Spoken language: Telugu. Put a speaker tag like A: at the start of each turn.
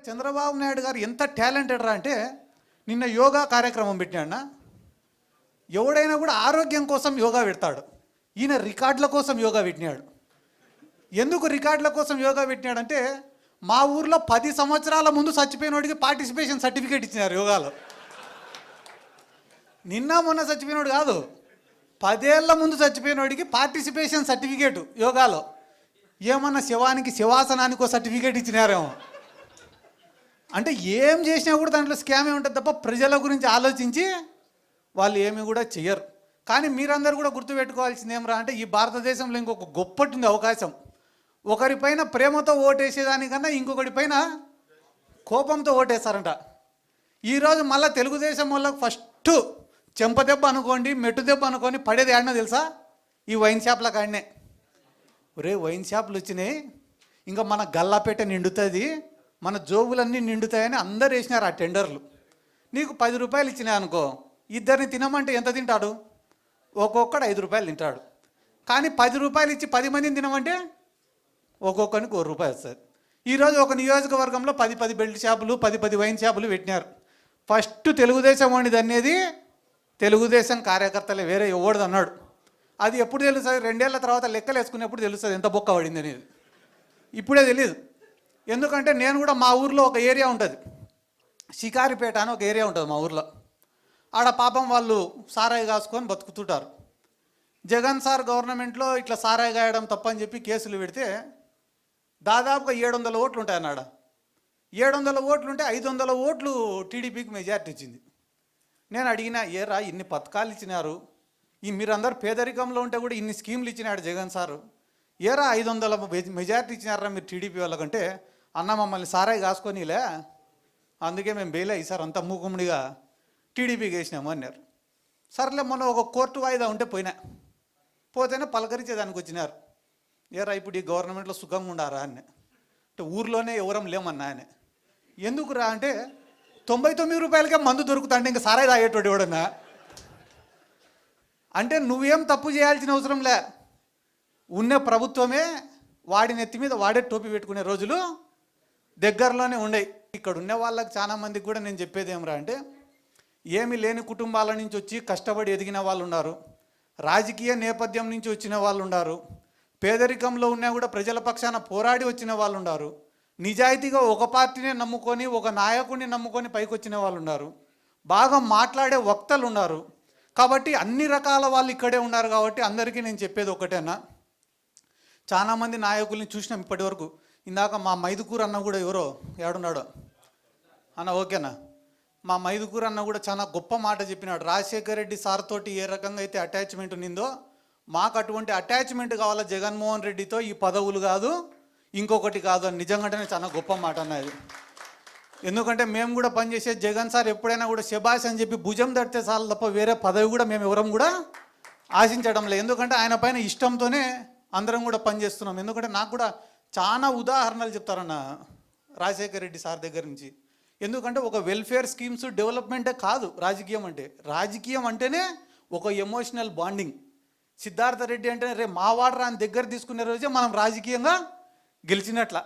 A: చంద్రబాబు నాయుడు గారు ఎంత టాలెంటెడ్ రా అంటే నిన్న యోగా కార్యక్రమం పెట్టినాడు. ఎవడైనా కూడా ఆరోగ్యం కోసం యోగా పెడతాడు. ఈయన రికార్డుల కోసం యోగా పెట్టినాడు. ఎందుకు రికార్డుల కోసం యోగా పెట్టినాడంటే మా ఊర్లో 10 సంవత్సరాల ముందు చచ్చిపోయినోడికి పార్టిసిపేషన్ సర్టిఫికేట్ ఇచ్చినారు యోగాలో. నిన్న మొన్న చచ్చిపోయినోడు కాదు, 10 ఏళ్ల ముందు చచ్చిపోయినోడికి పార్టిసిపేషన్ సర్టిఫికేట్ యోగాలో. ఏమన్నా శివానికి శివాసనానికి ఒక సర్టిఫికేట్ ఇచ్చినారేమో. అంటే ఏం చేసినా కూడా దాంట్లో స్కామే ఉంటుంది తప్ప ప్రజల గురించి ఆలోచించి వాళ్ళు ఏమి కూడా చెయ్యరు. కానీ మీరందరూ కూడా గుర్తుపెట్టుకోవాల్సింది ఏమరా అంటే ఈ భారతదేశంలో ఇంకొక గొప్పటి అవకాశం. ఒకరిపైన ప్రేమతో ఓటేసేదానికన్నా ఇంకొకటి పైన కోపంతో ఓటేస్తారంట. ఈరోజు మళ్ళీ తెలుగుదేశం వాళ్ళకు ఫస్ట్ చెంపదెబ్బ అనుకోండి, మెట్టు దెబ్బ అనుకోండి పడేది ఏడనో తెలుసా? ఈ వైన్ షాప్ల కాడనే. ఒరే వైన్ షాపులు వచ్చినాయి, ఇంకా మన గల్లాపేట నిండుతుంది, మన జోబులన్నీ నిండుతాయని అందరు వేసినారు ఆ టెండర్లు. నీకు 10 రూపాయలు ఇచ్చినాయి అనుకో, ఇద్దరిని తినమంటే ఎంత తింటాడు? ఒక్కొక్కడు 5 రూపాయలు తింటాడు. కానీ 10 రూపాయలు ఇచ్చి 10 మందిని తినమంటే ఒక్కొక్కరికి 1 రూపాయి వస్తుంది. ఈరోజు ఒక నియోజకవర్గంలో 10 బెల్ట్ షాపులు 10 వైన్ షాపులు పెట్టినారు. ఫస్ట్ తెలుగుదేశం వాడిది అనేది తెలుగుదేశం కార్యకర్తలే, వేరే ఎవడిది అన్నాడు. అది ఎప్పుడు తెలుస్తుంది? 2 ఏళ్ల తర్వాత లెక్కలు వేసుకునేప్పుడు తెలుస్తుంది ఎంత బొక్క పడింది అనేది. ఇప్పుడే తెలియదు. ఎందుకంటే నేను కూడా మా ఊర్లో ఒక ఏరియా ఉంటుంది, షికారిపేట అని ఒక ఏరియా ఉంటుంది మా ఊర్లో. ఆడ పాపం వాళ్ళు సారాయి కాసుకొని బతుకుతుంటారు. జగన్ సార్ గవర్నమెంట్లో ఇట్లా సారాయి గాయడం తప్పని చెప్పి కేసులు పెడితే దాదాపుగా 700 ఓట్లు ఉంటాయి అన్నాడ. 700 ఓట్లు ఉంటే 500 ఓట్లు టీడీపీకి మెజార్టీ ఇచ్చింది. నేను అడిగినా, ఏరా ఇన్ని పథకాలు ఇచ్చినారు, ఈ మీరందరూ పేదరికంలో ఉంటే కూడా ఇన్ని స్కీమ్లు ఇచ్చినాడు జగన్ సారు, ఏరా 500 మెజార్టీ ఇచ్చినారా మీరు టీడీపీ వాళ్ళకంటే, అన్న మమ్మల్ని సారాయి కాసుకొనిలే, అందుకే మేము బెయిల్ ఈసారి అంతా మూకుముడిగా టీడీపీకి వేసినాము అన్నారు. సర్లే మొన్న ఒక కోర్టు వాయిదా ఉంటే పోతేనే పలకరించేదానికి వచ్చినారు. ఏరా ఇప్పుడు ఈ గవర్నమెంట్లో సుఖంగా ఉండారా అని. అంటే ఊర్లోనే ఎవరం లేమన్నా అని. ఎందుకురా అంటే 99 రూపాయలకే మందు దొరుకుతుంటే ఇంకా సారాయి తాగేటోడు ఎవడన్నా. అంటే నువ్వేం తప్పు చేయాల్సిన అవసరం లే, ఉన్న ప్రభుత్వమే వాడి నెత్తి మీద వాడే టోపీ పెట్టుకునే రోజులు దగ్గరలోనే ఉండేవి. ఇక్కడ ఉన్న వాళ్ళకి చాలా మందికి కూడా నేను చెప్పేది ఏమరా అంటే, ఏమీ లేని కుటుంబాల నుంచి వచ్చి కష్టపడి ఎదిగిన వాళ్ళు ఉన్నారు, రాజకీయ నేపథ్యం నుంచి వచ్చిన వాళ్ళు ఉన్నారు, పేదరికంలో ఉన్నా కూడా ప్రజల పక్షాన పోరాడి వచ్చిన వాళ్ళు ఉన్నారు, నిజాయితీగా ఒక పార్టీనే నమ్ముకొని ఒక నాయకుడిని నమ్ముకొని పైకి వచ్చిన వాళ్ళు ఉన్నారు, బాగా మాట్లాడే వక్తలు ఉన్నారు. కాబట్టి అన్ని రకాల వాళ్ళు ఇక్కడే ఉన్నారు. కాబట్టి అందరికీ నేను చెప్పేది ఒకటేనా, చాలామంది నాయకుల్ని చూసినాం ఇప్పటి వరకు. ఇందాక మా మైదుకూరు అన్న కూడా ఎవరో ఏడున్నాడో అన్న, ఓకేనా, మా మైదుకూరు అన్న కూడా చాలా గొప్ప మాట చెప్పినాడు. రాజశేఖర రెడ్డి సార్ తోటి ఏ రకంగా అయితే అటాచ్మెంట్ ఉన్నిందో మాకు అటువంటి అటాచ్మెంట్ కావాలా జగన్మోహన్ రెడ్డితో, ఈ పదవులు కాదు ఇంకొకటి కాదు అని. నిజంగానే చాలా గొప్ప మాట అన్నది. ఎందుకంటే మేము కూడా పనిచేసే జగన్ సార్ ఎప్పుడైనా కూడా శబాష్ అని చెప్పి భుజం తడితే చాలు తప్ప వేరే పదవి కూడా మేము ఎవరం కూడా ఆశించడం లేదు. ఎందుకంటే ఆయన పైన ఇష్టంతోనే అందరం కూడా పనిచేస్తున్నాం. ఎందుకంటే నాకు కూడా చాలా ఉదాహరణలు చెప్తారన్న రాజశేఖర రెడ్డి సార్ దగ్గర నుంచి. ఎందుకంటే ఒక వెల్ఫేర్ స్కీమ్స్ డెవలప్మెంటే కాదు రాజకీయం అంటే. రాజకీయం అంటేనే ఒక ఎమోషనల్ బాండింగ్. సిద్ధార్థ రెడ్డి అంటే రే మావాడరా అని దగ్గర తీసుకునే రోజే మనం రాజకీయంగా గెలిచినట్ల.